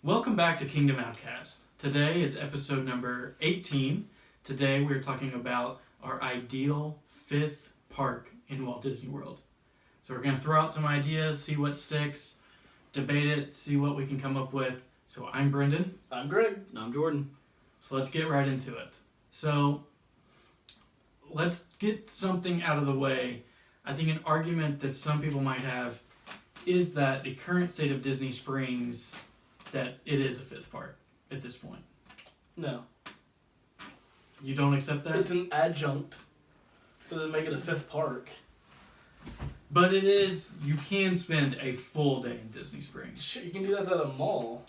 Welcome back to Kingdom Outcast. Today is episode number 18. Today we're talking about our ideal fifth park in Walt Disney World. So we're going to throw out some ideas, see what sticks, debate it, see what we can come up with. So I'm Brendan. I'm Greg. And I'm Jordan. So let's get right into it. So let's get something out of the way. I think an argument that some people might have is that the current state of Disney Springs, that it is a fifth park at this point. No. You don't accept that? It's an adjunct. Doesn't make it a fifth park. But it is, you can spend a full day in Disney Springs. Shit, you can do that at a mall.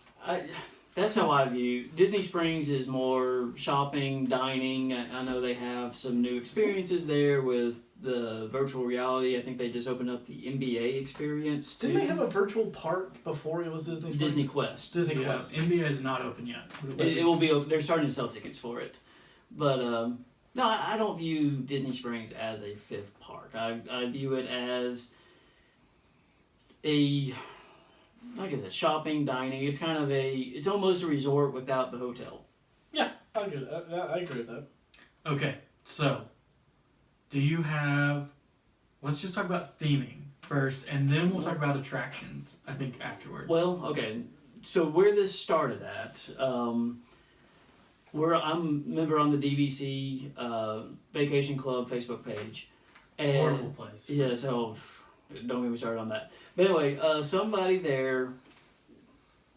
That's how I view Disney Springs. Is more shopping, dining. I know they have some new experiences there with the virtual reality. I think they just opened up the NBA experience too. Didn't they have a virtual park before it was Disney Springs? Disney Quest? Disney Yeah, Quest. NBA is not open yet. It will be. They're starting to sell tickets for it, but no, I don't view Disney Springs as a fifth park. I view it as a, like I said, shopping, dining. It's kind of it's almost a resort without the hotel. Yeah, I agree with that. Yeah, I agree with that. Okay, so do you have, let's just talk about theming first, and then we'll talk about attractions, I think, afterwards. Well, okay. So where this started at, I'm a member on the DVC Vacation Club Facebook page. And horrible place. yeah, so don't get me started on that. But anyway, somebody there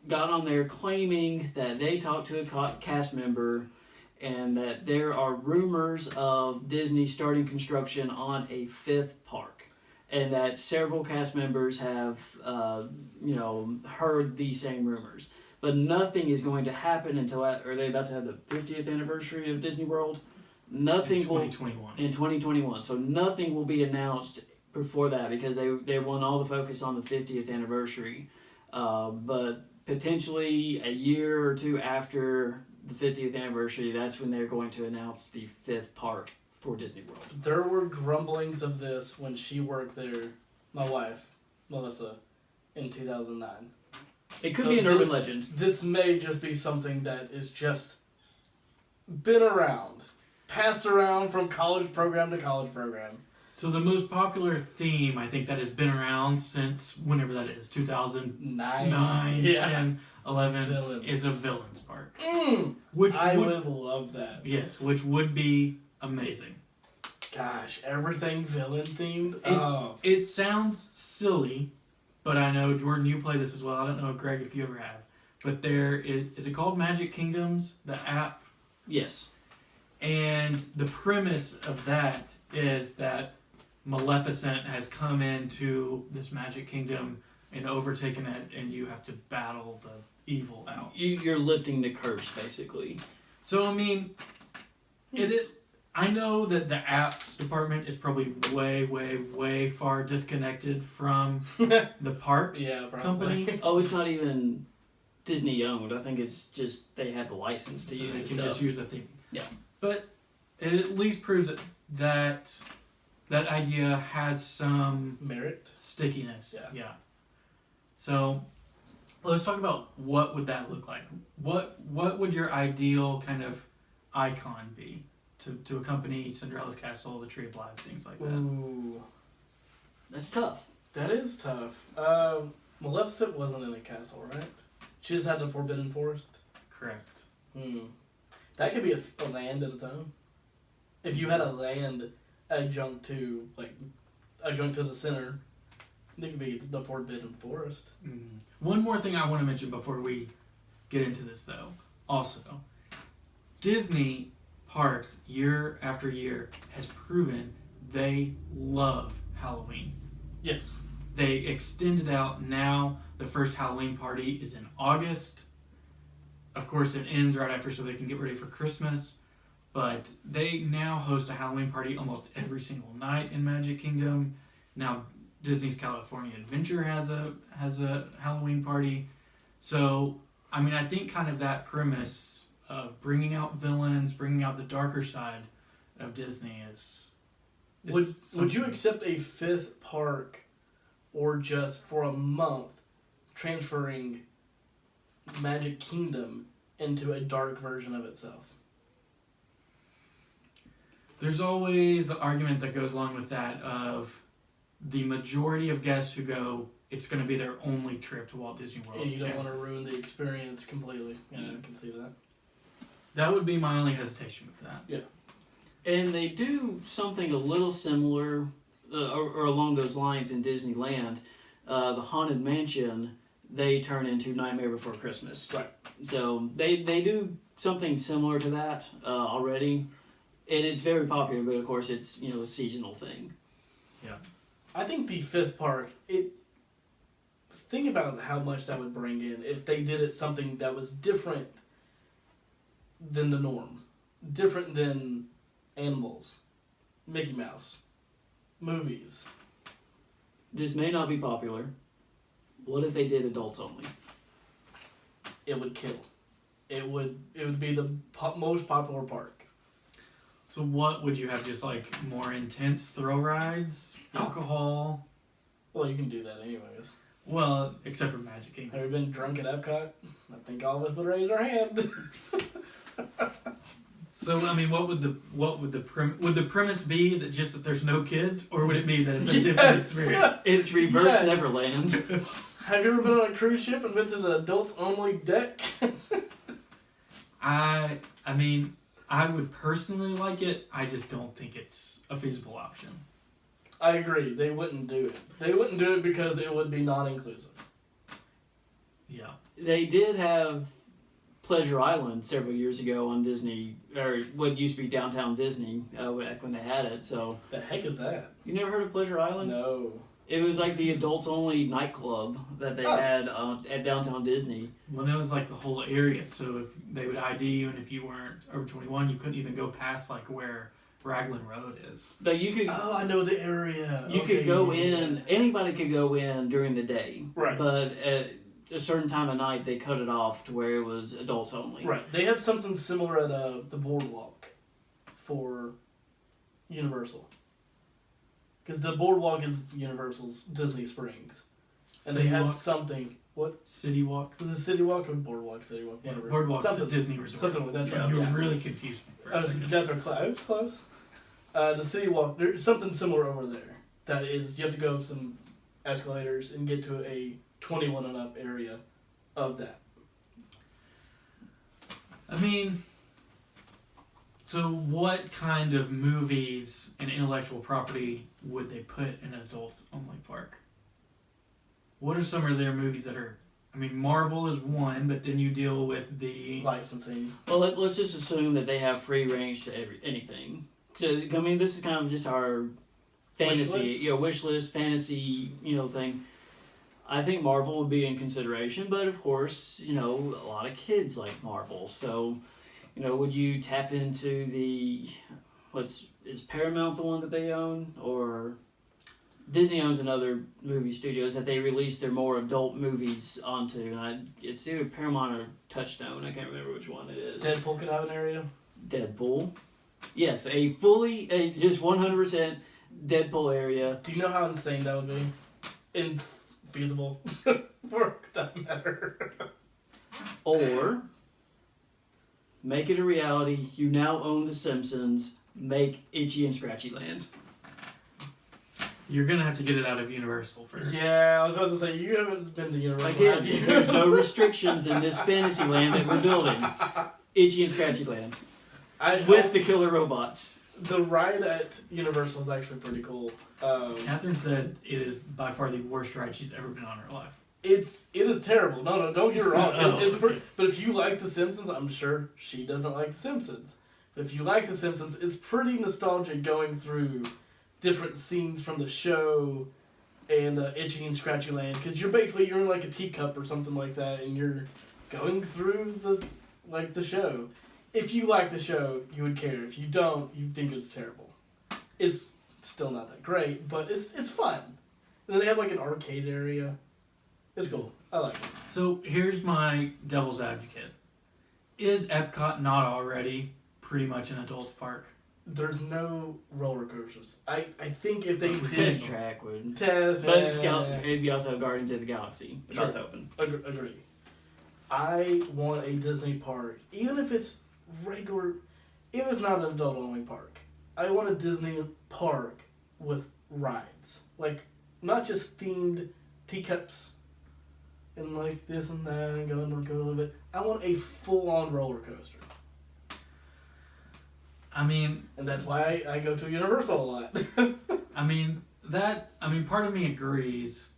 got on there claiming that they talked to a cast member and that there are rumors of Disney starting construction on a fifth park, and that several cast members have, heard these same rumors. But nothing is going to happen until, are they about to have the 50th anniversary of Disney World? Nothing in 2021. in 2021. So nothing will be announced before that because they want all the focus on the 50th anniversary. But potentially a year or two after the 50th anniversary, that's when they're going to announce the fifth park for Disney World. There were grumblings of this when she worked there, my wife, Melissa, in 2009. It could be an urban legend. This may just be something that is just been around. Passed around from college program to college program. So the most popular theme, I think, that has been around since whenever that is, 2009, 10, 11, Villains. is a villains park. Which I would love that. Yes, which would be amazing. Gosh, everything villain themed. It sounds silly, but I know, Jordan, you play this as well. I don't know, Greg, if you ever have. But is it called Magic Kingdoms, the app? Yes. And the premise of that is that Maleficent has come into this Magic Kingdom and overtaken it, and you have to battle the evil out. You're lifting the curse, basically. So, I mean, I know that the apps department is probably way, way, way far disconnected from the parks company. Oh, it's not even Disney owned. I think it's just they have the license to So use they the can stuff. just use the theme. Yeah. But it at least proves that idea has some merit. stickiness. Yeah. So let's talk about what would that look like. What would your ideal kind of icon be to accompany Cinderella's Castle, the Tree of Life, things like that? Ooh, That's tough. that is tough. Maleficent wasn't in a castle, right? She just had the Forbidden Forest. Correct. That could be a land in its own. If you had a land adjunct to the center, it could be the Forbidden Forest. One more thing I want to mention before we get into this, though. Also, Disney parks, year after year, has proven they love Halloween. Yes. They extended out now. The first Halloween party is in August. Of course, it ends right after so they can get ready for Christmas. But they now host a Halloween party almost every single night in Magic Kingdom. Now, Disney's California Adventure has a Halloween party. So, I mean, I think kind of that premise of bringing out villains, bringing out the darker side of Disney is Would you accept a fifth park, or just for a month transferring Magic Kingdom into a dark version of itself. There's always the argument that goes along with that of the majority of guests who go, it's going to be their only trip to Walt Disney World. And you don't want to ruin the experience completely. Yeah, I can see that. That would be my only hesitation with that. Yeah. And they do something a little similar, or along those lines in Disneyland. The Haunted Mansion, they turn into Nightmare Before Christmas. Right. So they do something similar to that already. And it's very popular, but of course it's, a seasonal thing. Yeah. I think the fifth park, think about how much that would bring in if they did it something that was different than the norm. Different than animals, Mickey Mouse, movies. This may not be popular. What if they did adults only? It would kill. It would be the most popular park. So what would you have? Just like more intense thrill rides, alcohol? Well, you can do that anyways. Well, except for Magic Kingdom. Have you been drunk at Epcot? I think all of us would raise our hand. So I mean, would the premise be that there's no kids, or would it be that it's a different experience? It's reverse Yes. Neverland. Have you ever been on a cruise ship and been to the adults only deck? I mean, I would personally like it. I just don't think it's a feasible option. I agree. They wouldn't do it. They wouldn't do it because it would be non-inclusive. Yeah. They did have Pleasure Island several years ago on Disney, or what used to be Downtown Disney, back when they had it. So The heck is that? you never heard of Pleasure Island? No. It was like the adults only nightclub that they had at Downtown Disney. Well, that was like the whole area. So if they would ID you, and if you weren't over 21, you couldn't even go past like where Raglan Road is. That you could Oh, I know the area. you Okay, could go yeah. in. Anybody could go in during the day, Right. But at a certain time of night, they cut it off to where it was adults only. Right. They have something similar at the Boardwalk for Universal. Because the Boardwalk is Universal's Disney Springs. And they City have Walk? something. What? City Walk. Was it City Walk or Boardwalk? City Walk? Yeah, Whatever. Boardwalk's something, at Disney Resort. something like that. Yeah, Right? you Yeah. really confused me for I a was, second. I was close. The City Walk, there's something similar over there. That is, you have to go up some escalators and get to a 21 and up area of that. I mean, so what kind of movies and intellectual property would they put in an adults only park? What are some of their movies that are? I mean, Marvel is one, but then you deal with the Licensing. Well, let's just assume that they have free range to anything. So, I mean, this is kind of just our fantasy, wish list, fantasy, thing. I think Marvel would be in consideration, but of course, a lot of kids like Marvel. So, would you tap into is Paramount the one that they own, or Disney owns another movie studios that they release their more adult movies onto? And it's either Paramount or Touchstone. I can't remember which one it is. Deadpool could have an area. Deadpool. Yes, just 100% Deadpool area. Do you know how insane that would be? Infeasible. For that matter. Or make it a reality. You now own The Simpsons. Make Itchy and Scratchy Land. You're gonna have to get it out of Universal first. Yeah, I was about to say, you haven't been to Universal, Again, have you? there's no restrictions in this fantasy land that we're building. Itchy and Scratchy Land. With the killer robots. The ride at Universal is actually pretty cool. Catherine said it is by far the worst ride she's ever been on in her life. It is terrible. No, don't get me wrong. Oh, It's okay. but if you like The Simpsons, I'm sure she doesn't like The Simpsons. But if you like The Simpsons, it's pretty nostalgic going through different scenes from the show and Itchy and Scratchy Land, because you're in like a teacup or something like that, and you're going through the show. If you like the show, you would care. If you don't, you think it's terrible. It's still not that great, but it's fun. And then they have like an arcade area. It's cool. I like it. So here's my devil's advocate. Is Epcot not already pretty much an adults park? There's no roller coasters. I think if they The did Test track would. test, But maybe also have Guardians of the Galaxy. If Sure. that's open. agree. I want a Disney park, even if it's regular, even if it's not an adult only park. I want a Disney park with rides, like not just themed teacups and like this and that and go a little bit. I want a full on roller coaster, I mean, and that's why I go to Universal a lot. part of me agrees,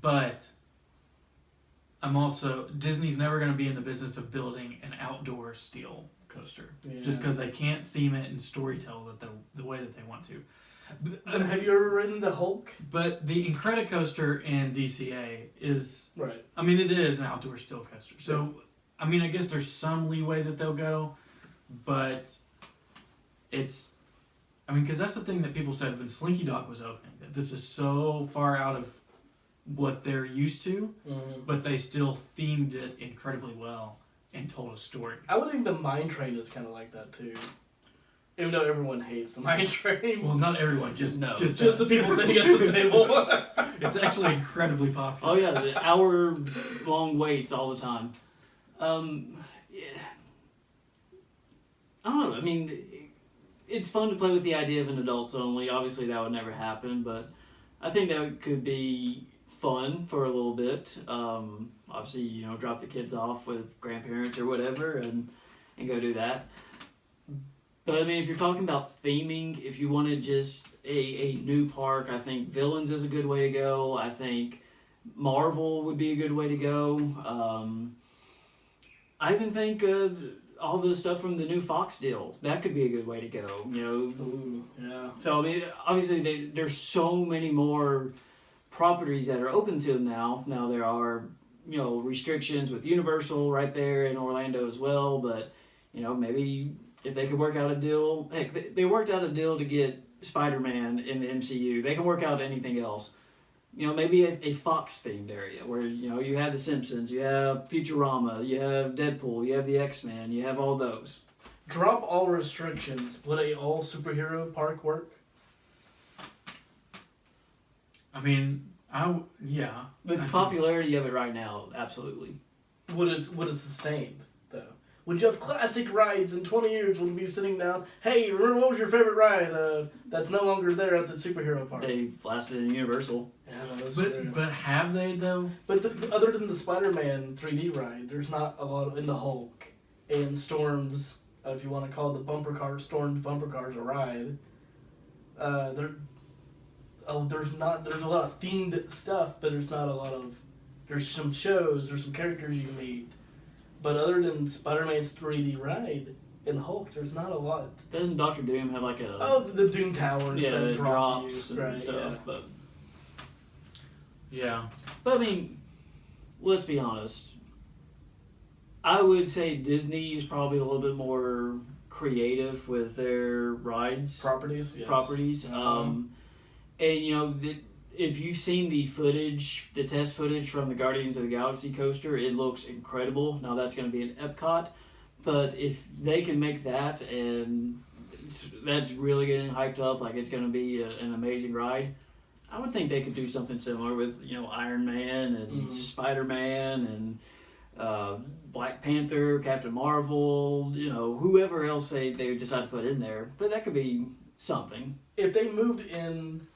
but I'm also Disney's never going to be in the business of building an outdoor steel coaster just because they can't theme it and storytell it the way that they want to. But have you ever ridden the Hulk? But the Incredicoaster in DCA is Right. it is an outdoor steel coaster. So I guess there's some leeway that they'll go, but it's because that's the thing that people said when Slinky Dog was opening, that this is so far out of what they're used to, but they still themed it incredibly well and told a story. I would think the Mine Train is kind of like that too. Even though everyone hates the Mine Train. Well, not everyone, just the people sitting at this table. It's actually incredibly popular. Oh yeah, the hour-long waits all the time. Yeah. I don't know. I mean, it's fun to play with the idea of an adults only. Obviously, that would never happen, but I think that could be fun for a little bit. Obviously, drop the kids off with grandparents or whatever, and go do that. But I mean, if you're talking about theming, if you wanted just a new park, I think Villains is a good way to go. I think Marvel would be a good way to go. I even think all the stuff from the new Fox deal, that could be a good way to go. Ooh, yeah. So I mean, obviously there's so many more properties that are open to them now. Now there are restrictions with Universal right there in Orlando as well, but maybe if they could work out a deal, heck, they worked out a deal to get Spider-Man in the MCU. They can work out anything else. Maybe a Fox-themed area where, you have The Simpsons, you have Futurama, you have Deadpool, you have the X-Men, you have all those. Drop all restrictions. Would a all superhero park work? Yeah. With the popularity of it right now, absolutely. Would it sustain though? Would you have classic rides in 20 years? Would we be sitting down? Hey, remember what was your favorite ride? That's no longer there at the superhero park. They lasted in Universal. Yeah, that is true. But have they though? But other than the Spider-Man 3D ride, there's not a lot in the Hulk and Storms. If you want to call the Storms bumper cars a ride, there's a lot of themed stuff, but there's not a lot of. There's some shows, there's some characters you can meet, but other than Spider-Man's 3D ride and Hulk, there's not a lot. Doesn't Doctor Doom have like the Doom Tower? Yeah, it drops you, and stuff, yeah. but. Yeah. But I mean, let's be honest. I would say Disney is probably a little bit more creative with their rides. Properties. Yes. Properties. And if you've seen the test footage from the Guardians of the Galaxy coaster, it looks incredible. Now that's going to be in Epcot, but if they can make that and that's really getting hyped up, like it's going to be an amazing ride, I would think they could do something similar with Iron Man and Spider-Man and Black Panther, Captain Marvel, whoever else they would decide to put in there. But that could be something. If they moved in,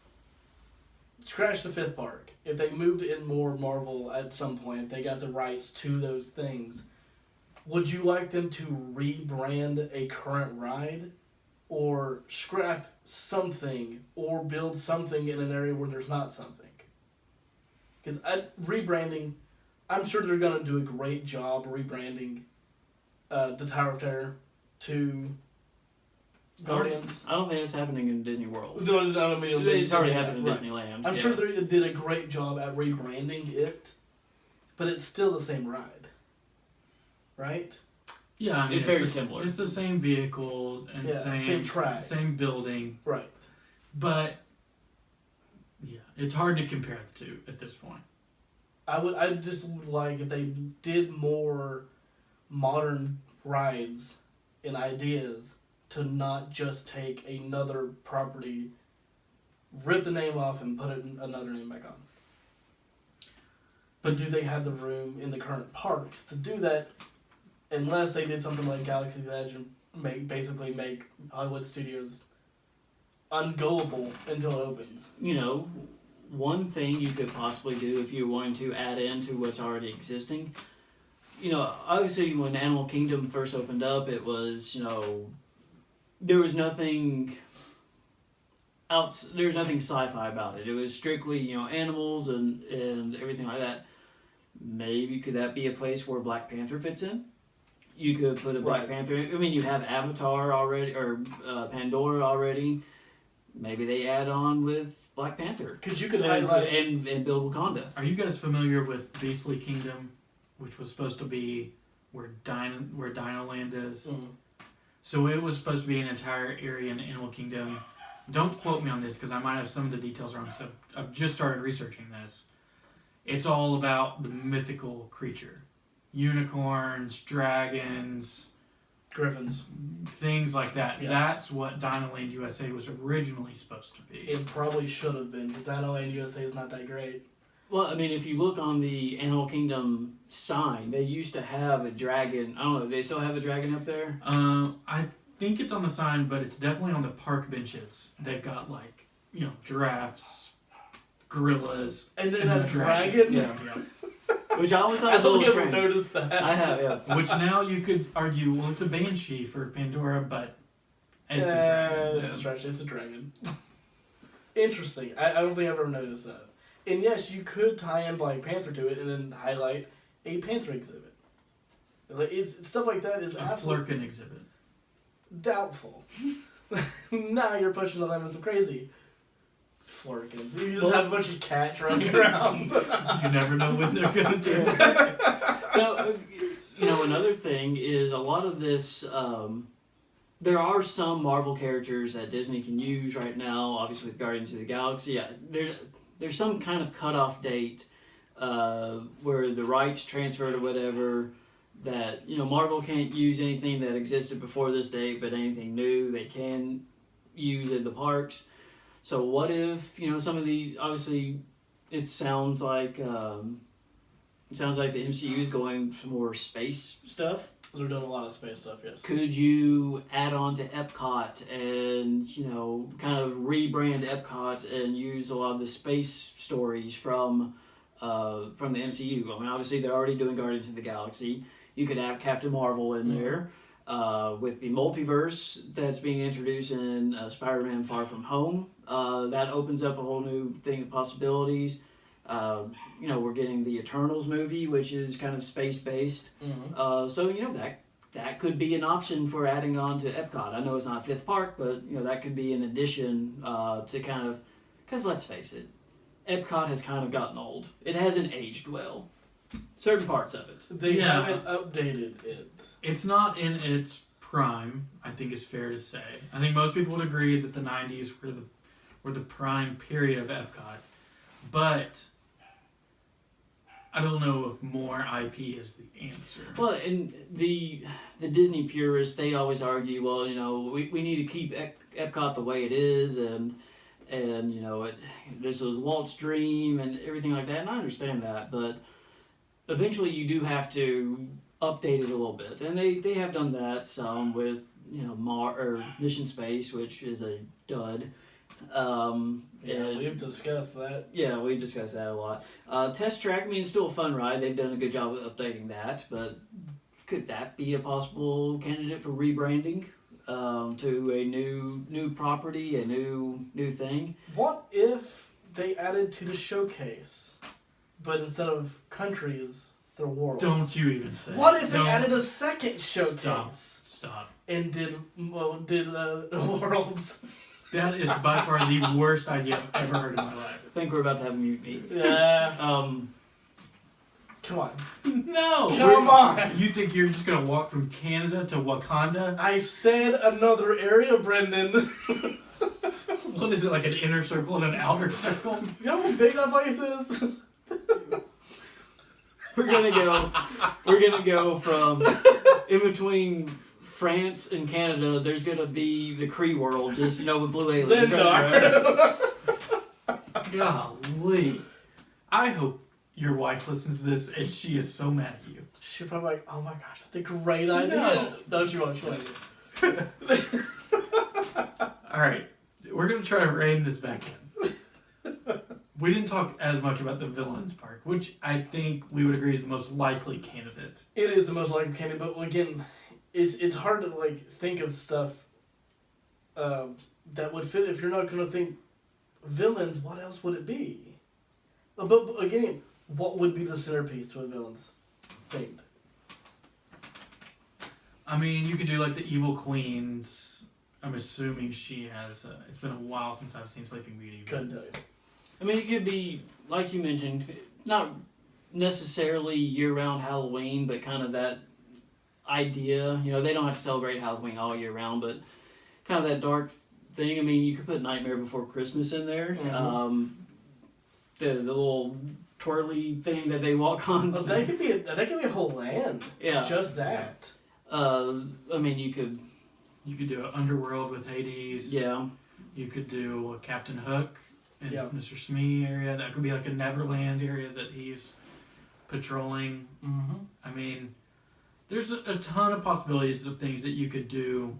scratch the fifth park. If they moved in more Marvel at some point, if they got the rights to those things, would you like them to rebrand a current ride, or scrap something, or build something in an area where there's not something? Because rebranding, I'm sure they're going to do a great job rebranding the Tower of Terror to Guardians. I don't think it's happening in Disney World. No, It's already happened in right. Disneyland. I'm sure they did a great job at rebranding it, but it's still the same ride, right? Yeah, it's very similar. It's the same vehicle and same track, same building, right? But yeah, it's hard to compare the two at this point. I just would like if they did more modern rides and ideas to not just take another property, rip the name off, and put another name back on. But do they have the room in the current parks to do that? Unless they did something like Galaxy's Edge and basically make Hollywood Studios ungoable until it opens. You know, one thing you could possibly do if you're wanting to add into what's already existing, you know, obviously when Animal Kingdom first opened up, it was, you know, there was nothing sci-fi about it. It was strictly, you know, animals and everything like that. Maybe could that be a place where Black Panther fits in? You could put a Black Panther in. I mean, you have Avatar already, or Pandora already. Maybe they add on with Black Panther. Because you could highlight... And build Wakanda. Are you guys familiar with Beastly Kingdom, which was supposed to be where Dino Land is? Mm. So it was supposed to be an entire area in Animal Kingdom. Don't quote me on this because I might have some of the details wrong. So I've just started researching this. It's all about the mythical creature. Unicorns, dragons, Griffins. things like that. Yeah. That's what Dinoland USA was originally supposed to be. It probably should have been, because Dinoland USA is not that great. Well, I mean, if you look on the Animal Kingdom sign, they used to have a dragon. I don't know, they still have the dragon up there? I think it's on the sign, but it's definitely on the park benches. They've got, like, you know, giraffes, gorillas, And then a a dragon? Yeah. Which I always thought I was a little don't ever strange. noticed that. I have, yeah. Which now you could argue, well, it's a banshee for Pandora, but it's a dragon. It's a stretch. It's a dragon. Interesting. I don't think I've ever noticed that. And yes, you could tie in Black Panther to it and then highlight a Panther exhibit. Like, it's stuff like that is A absolutely Flurkin exhibit. doubtful. Now you're pushing the limits of crazy. Flurkins. You just have a bunch of cats running around. You never know when they're going to do it. So, you know, another thing is a lot of this, there are some Marvel characters that Disney can use right now, obviously with Guardians of the Galaxy. Yeah, there's some kind of cutoff date where the rights transferred or whatever that, you know, Marvel can't use anything that existed before this date, but anything new they can use in the parks. So what if, you know, some of these, obviously it sounds like the MCU is going for more space stuff. They're doing a lot of space stuff, yes. Could you add on to Epcot and, you know, kind of rebrand Epcot and use a lot of the space stories from the MCU? I mean, obviously they're already doing Guardians of the Galaxy. You could have Captain Marvel in there. With the multiverse that's being introduced in Spider-Man Far From Home, that opens up a whole new thing of possibilities. You know, we're getting the Eternals movie, which is kind of space-based. Mm-hmm. So, you know, that could be an option for adding on to Epcot. I know it's not Fifth Park, but, you know, that could be an addition to kind of... Because let's face it, Epcot has kind of gotten old. It hasn't aged well. Certain parts of it. They haven't updated it. It's not in its prime, I think is fair to say. I think most people would agree that the 90s were the prime period of Epcot. But I don't know if more IP is the answer. Well, and the Disney purists, they always argue, well, you know, we need to keep Epcot the way it is, and you know, this was Walt's dream and everything like that, and I understand that, but eventually you do have to update it a little bit, and they have done that some with, you know, Mission Space, which is a dud. Yeah, we've discussed that. Yeah, we discussed that a lot. Test Track, I mean, it's still a fun ride. They've done a good job of updating that, but could that be a possible candidate for rebranding to a new property, a new thing? What if they added to the showcase, but instead of countries, they're worlds? Don't you even say. What if they added a second showcase? Stop. And did worlds? That is by far the worst idea I've ever heard in my life. I think we're about to have a mutiny. Yeah. Come on. No! Come on! You think you're just gonna walk from Canada to Wakanda? I said another area, Brendan. What is it, like an inner circle and an outer circle? You know how big that place is? We're gonna go from in between France and Canada. There's gonna be the Kree world, just, you know, with blue aliens. Zendar. Golly. I hope your wife listens to this and she is so mad at you. She's probably like, oh my gosh, that's a great idea. No. No, she won't. She won't. All right, we're gonna try to rein this back in. We didn't talk as much about the villains park, which I think we would agree is the most likely candidate. It is the most likely candidate, but again, it's hard to like think of stuff that would fit. If you're not gonna think villains, what else would it be? But again, what would be the centerpiece to a villain's themed? I mean, you could do like the evil queens. I'm assuming she has. It's been a while since I've seen Sleeping Beauty. Couldn't tell you. I mean, it could be, like you mentioned, not necessarily year-round Halloween, but kind of that idea. You know, they don't have to celebrate Halloween all year round, but kind of that dark thing. I mean, you could put Nightmare Before Christmas in there. Mm-hmm. The little twirly thing that they walk on. Oh, that could be a whole land. Yeah. Just that. I mean, you could. You could do an Underworld with Hades. Yeah. You could do a Captain Hook in Yeah. Mr. Smee area. That could be like a Neverland area that he's patrolling. Mm-hmm. I mean, there's a ton of possibilities of things that you could do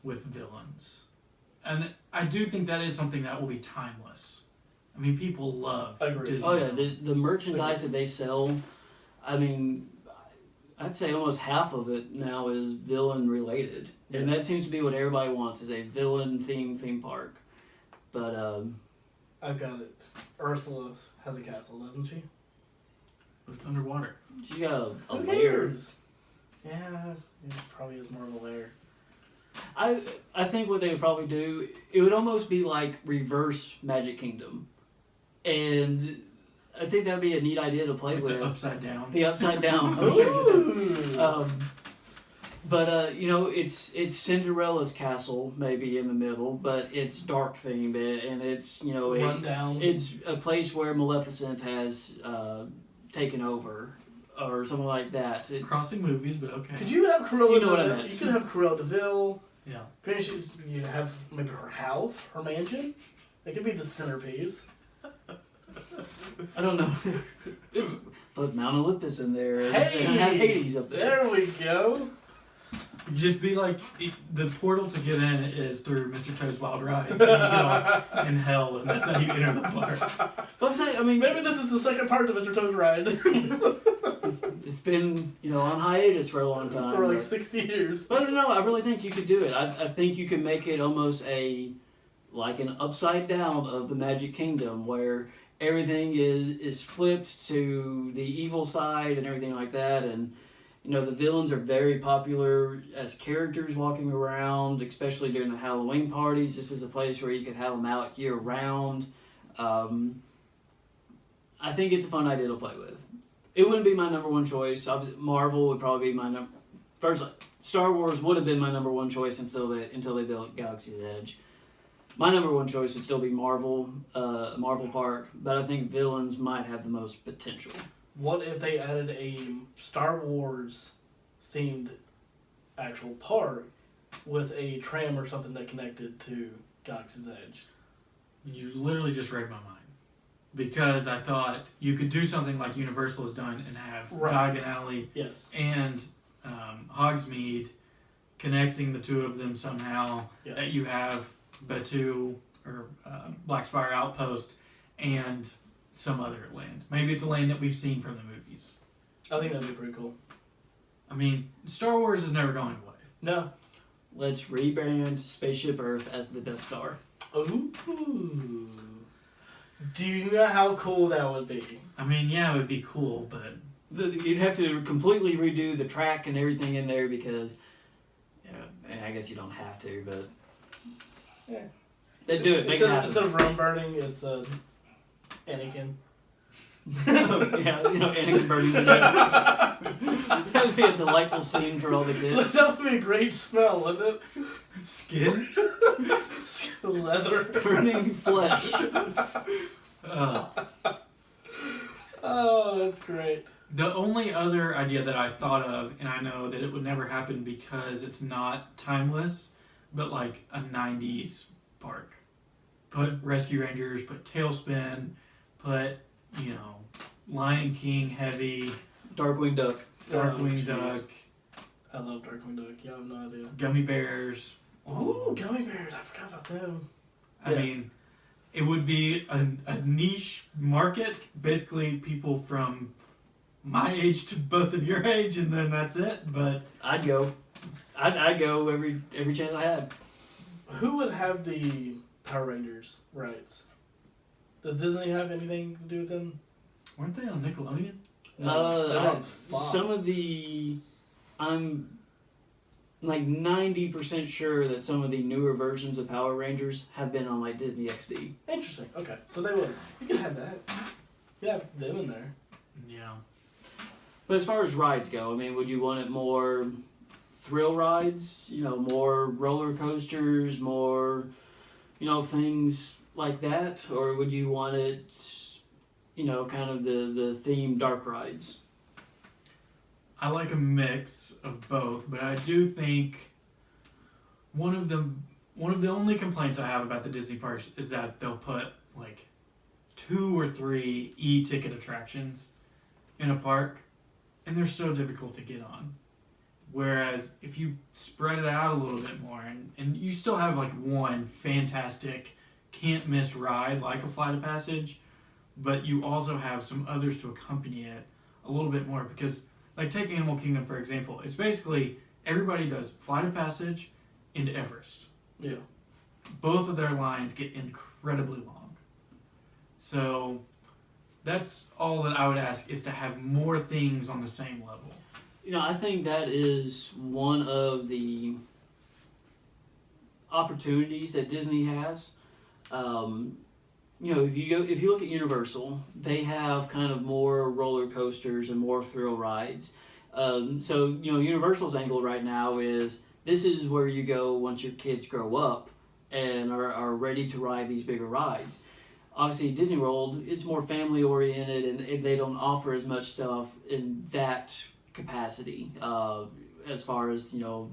with villains. And I do think that is something that will be timeless. I mean, people love Agreed. Disney. Oh yeah, the merchandise that they sell. I mean, I'd say almost half of it now is villain related, and that seems to be what everybody wants is a villain theme park. But It's I've got it. Ursula has a castle, doesn't she? underwater. she got a Who lair. cares? Yeah, it probably is more of a lair. I think what they would probably do, it would almost be like reverse Magic Kingdom, and I think that'd be a neat idea to play Like with. the upside down. The upside down. Ooh. But you know, it's Cinderella's castle maybe in the middle, but it's dark themed and it's Run down. it's a place where Maleficent has taken over or something like that. Crossing movies, but okay. Could you have Cruella? You know what I DeVille? meant. You could have Cruella Deville. Yeah. Granted, you have maybe her house, her mansion. That could be the centerpiece. I don't know. Put Mount Olympus in there and Hey! have Hades up there. There we go. You just be like, the portal to get in is through Mr. Toad's Wild Ride. And you get off in hell, and that's how you enter the park. But I'm saying, I mean, Maybe this is the second part of Mr. Toad's Ride it's been on hiatus for a long time. for like but- 60 years. But no, I really think you could do it. I think you could make it almost like an upside down of the Magic Kingdom where everything is flipped to the evil side and everything like that. And, the villains are very popular as characters walking around, especially during the Halloween parties. This is a place where you could have them out year round. I think it's a fun idea to play with. It wouldn't be my number one choice. Marvel would probably be my number. First, Star Wars would have been my number one choice until they built Galaxy's Edge. My number one choice would still be Marvel Park, but I think villains might have the most potential. What if they added a Star Wars themed actual park with a tram or something that connected to Galaxy's Edge? You literally just read my mind. Because I thought you could do something like Universal has done and have Right. Diagon Alley Yes. and Hogsmeade connecting the two of them somehow. Yeah. That you have Batuu or Black Spire Outpost and some other land. Maybe it's a land that we've seen from the movies. I think that'd be pretty cool. I mean, Star Wars is never going away. No. Let's rebrand Spaceship Earth as the Death Star. Ooh. Do you know how cool that would be? I mean, yeah, it would be cool, but You'd have to completely redo the track and everything in there because, and I guess you don't have to, but Yeah. they do it. Make it Instead happen. of Rome burning, it's Anakin. Yeah, Anakin burning the dead. That'd be a delightful scene for all the kids. That would be a great smell, wouldn't it? skin? Leather. Burning flesh. Oh, that's great. The only other idea that I thought of, and I know that it would never happen because it's not timeless, but like a 90s park. Put Rescue Rangers, put Tailspin, put, Lion King heavy, Darkwing Duck. Darkwing jeez. Duck, I love Darkwing Duck. You have no idea. gummy bears. Ooh, gummy bears. I forgot about them. I Yes. mean, it would be a niche market, basically people from my age to both of your age, and then that's it. But I'd go. I'd go every chance I had. Who would have the Power Rangers rights? Does Disney have anything to do with them? weren't they on Nickelodeon? They're on Some of the, I'm like 90% sure that some of the newer versions of Power Rangers have been on like Disney XD. Interesting. Okay, so they would. You could have that. You could have them in there. Yeah. But as far as rides go, I mean, would you want it more thrill rides? You know, more roller coasters, more, you know, things like that, or would you want it, you know, kind of the themed dark rides? I like a mix of both, but I do think one of the only complaints I have about the Disney parks is that they'll put like 2 or 3 e-ticket attractions in a park, and they're so difficult to get on. Whereas if you spread it out a little bit more, and you still have like one fantastic can't miss ride like a Flight of Passage, but you also have some others to accompany it a little bit more, because like take Animal Kingdom for example, it's basically everybody does Flight of Passage and Everest. Yeah. Both of their lines get incredibly long. So that's all that I would ask, is to have more things on the same level. You know, I think that is one of the opportunities that Disney has. You know, if you look at Universal, they have kind of more roller coasters and more thrill rides. So you know, Universal's angle right now is this is where you go once your kids grow up and are ready to ride these bigger rides. Obviously, Disney World, it's more family oriented, and they don't offer as much stuff in that capacity as far as, you know,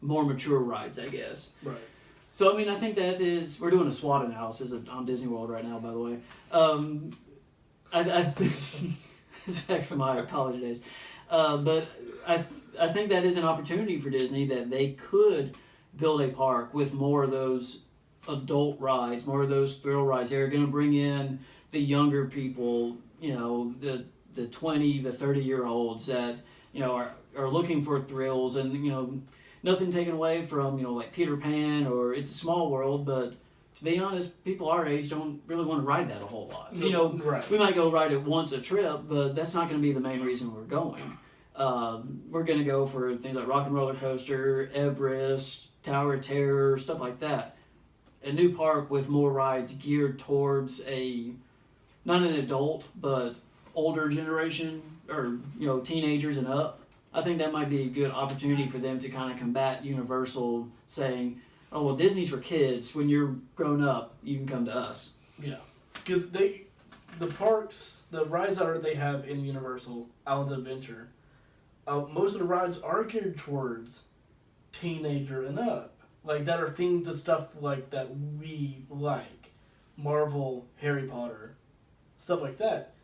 more mature rides, I guess. Right. So, I mean, I think that is... We're doing a SWOT analysis on Disney World right now, by the way. It's back from my college days. But I think that is an opportunity for Disney, that they could build a park with more of those adult rides, more of those thrill rides. They're going to bring in the younger people, you know, the 20, the 30-year-olds that, you know, are looking for thrills, and, you know, nothing taken away from, you know, like Peter Pan or It's a Small World, but to be honest, people our age don't really want to ride that a whole lot. You know, right. we might go ride it once a trip, but that's not going to be the main reason we're going. We're going to go for things like Rock and Roller Coaster, Everest, Tower of Terror, stuff like that. A new park with more rides geared towards not an adult, but older generation, or, you know, teenagers and up. I think that might be a good opportunity for them to kind of combat Universal saying, oh, well, Disney's for kids. When you're grown up, you can come to us. Yeah. Because the parks, the rides that they have in Universal, Islands of Adventure, most of the rides are geared towards teenager and up. Like, that are themed to stuff like that we like. Marvel, Harry Potter, stuff like that.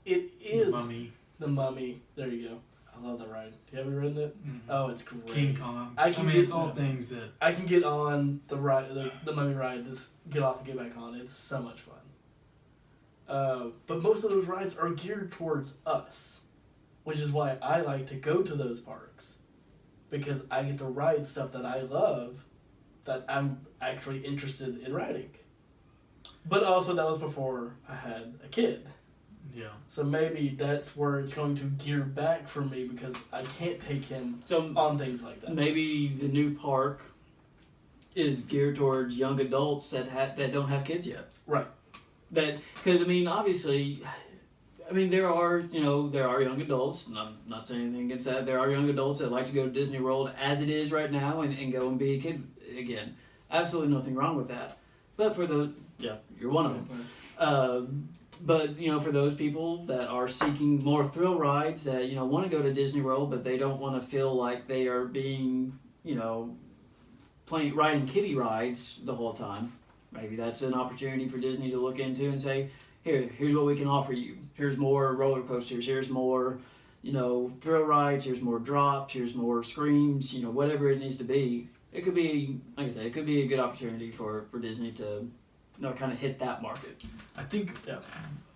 It is... The Mummy. There you go. I love that ride. Have you ridden it? Mm-hmm. Oh, it's great. King Kong. It's all things that... I can get on the ride, the Mummy ride, just get off and get back on. It's so much fun. But most of those rides are geared towards us, which is why I like to go to those parks, because I get to ride stuff that I love, that I'm actually interested in riding. But also, that was before I had a kid. Yeah. So maybe that's where it's going to gear back for me, because I can't take him on things like that. Maybe the new park is geared towards young adults that don't have kids yet. Right. Because, I mean, obviously, there are young adults, and I'm not saying anything against that. There are young adults that like to go to Disney World as it is right now and go and be a kid again. Absolutely nothing wrong with that. But you're one of them. But, you know, for those people that are seeking more thrill rides, that, you know, want to go to Disney World, but they don't want to feel like they are being, you know, riding kiddie rides the whole time. Maybe that's an opportunity for Disney to look into and say, here's what we can offer you. Here's more roller coasters. Here's more, thrill rides. Here's more drops. Here's more screams. Whatever it needs to be. It could be, like I said, it could be a good opportunity for Disney to, kind of hit that market. I think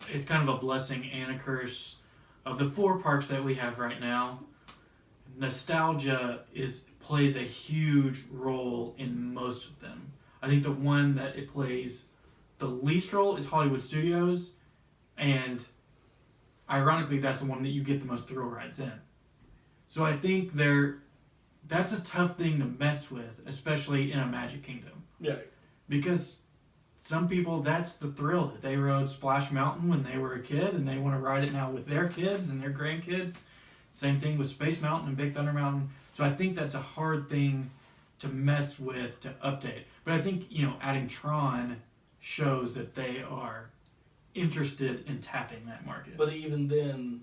it's kind of a blessing and a curse. Of the 4 parks that we have right now, nostalgia plays a huge role in most of them. I think the one that it plays the least role is Hollywood Studios, and ironically, that's the one that you get the most thrill rides in. So I think that's a tough thing to mess with, especially in a Magic Kingdom. Yeah. Because some people, that's the thrill that they rode Splash Mountain when they were a kid, and they want to ride it now with their kids and their grandkids. Same thing with Space Mountain and Big Thunder Mountain. So I think that's a hard thing to mess with, to update. But I think, adding Tron shows that they are interested in tapping that market. But even then,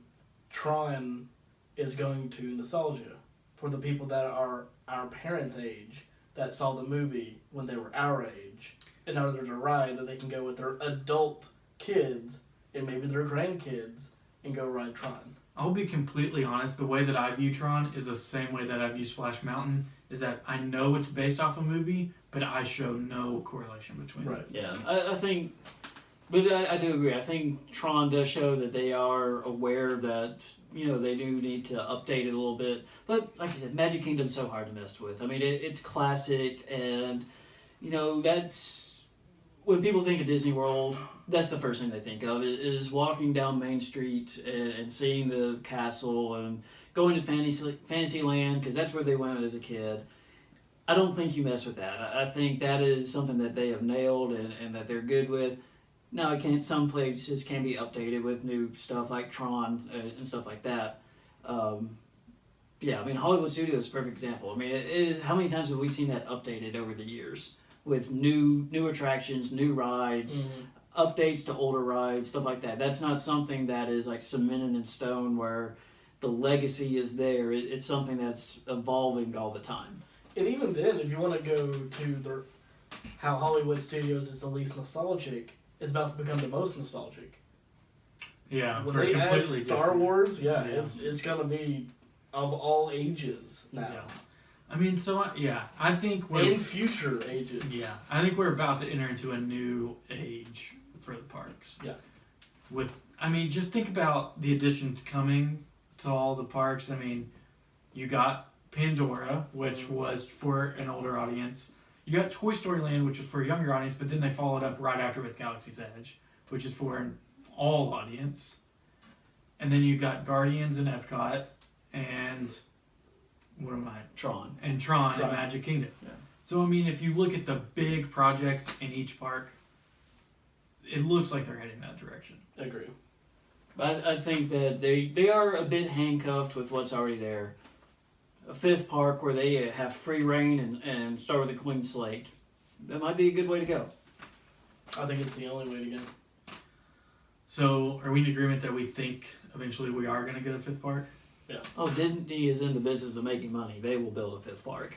Tron is going to nostalgia for the people that are our parents' age that saw the movie when they were our age. In order to ride that they can go with their adult kids and maybe their grandkids and go ride Tron. I'll be completely honest, the way that I view Tron is the same way that I view Splash Mountain, is that I know it's based off a movie, but I show no correlation between them. Right. Yeah, I think, but I do agree. I think Tron does show that they are aware that, they do need to update it a little bit. But like I said, Magic Kingdom's so hard to mess with. I mean, it's classic, and, that's... When people think of Disney World, that's the first thing they think of, is walking down Main Street and seeing the castle and going to Fantasyland, because that's where they went as a kid. I don't think you mess with that. I think that is something that they have nailed and that they're good with. Now, some places can be updated with new stuff like Tron and stuff like that. Hollywood Studios is a perfect example. I mean, how many times have we seen that updated over the years? With new attractions, new rides, updates to older rides, stuff like that. That's not something that is like cemented in stone where the legacy is there. It's something that's evolving all the time. And even then, if you want to go to how Hollywood Studios is the least nostalgic, it's about to become the most nostalgic. Yeah, when for they add completely Star different. Wars, it's gonna be of all ages now. Yeah. I mean, I think we're... In future ages. Yeah, I think we're about to enter into a new age for the parks. Yeah. Just think about the additions coming to all the parks. I mean, you got Pandora, which was for an older audience. You got Toy Story Land, which was for a younger audience, but then they followed up right after with Galaxy's Edge, which is for an all audience. And then you got Guardians and Epcot, and... What am I? Tron. And Tron and Magic Kingdom. Yeah. So, if you look at the big projects in each park, it looks like they're heading that direction. I agree. But I think that they are a bit handcuffed with what's already there. A 5th park where they have free reign and start with a clean slate. That might be a good way to go. I think it's the only way to go. So, are we in agreement that we think eventually we are going to get a 5th park? Yeah. Oh, Disney is in the business of making money. They will build a 5th park.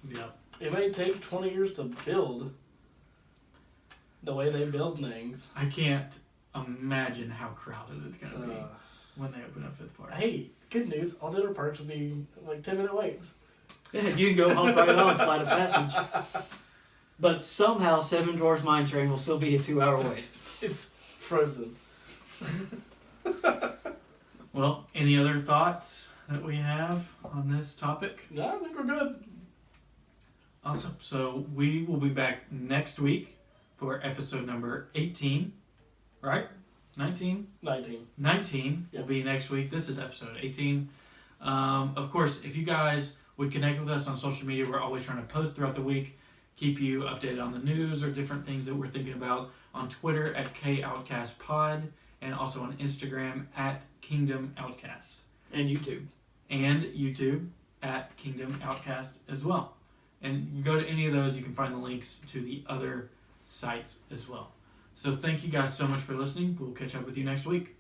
Yeah. It may take 20 years to build the way they build things. I can't imagine how crowded it's going to be when they open a 5th park. Hey, good news. All the other parks will be like 10-minute waits. Yeah, you can go home right on Flight of Passage. But somehow Seven Dwarfs Mine Train will still be a 2-hour wait. It's frozen. Well, any other thoughts that we have on this topic? No, I think we're good. Awesome. So we will be back next week for episode number 18, right? 19? 19 will be next week. This is episode 18. Of course, if you guys would connect with us on social media, we're always trying to post throughout the week, keep you updated on the news or different things that we're thinking about. On Twitter at KOutcastPod, and also on Instagram at Kingdom Outcast. And YouTube. And YouTube at Kingdom Outcast as well. And you go to any of those, you can find the links to the other sites as well. So thank you guys so much for listening. We'll catch up with you next week.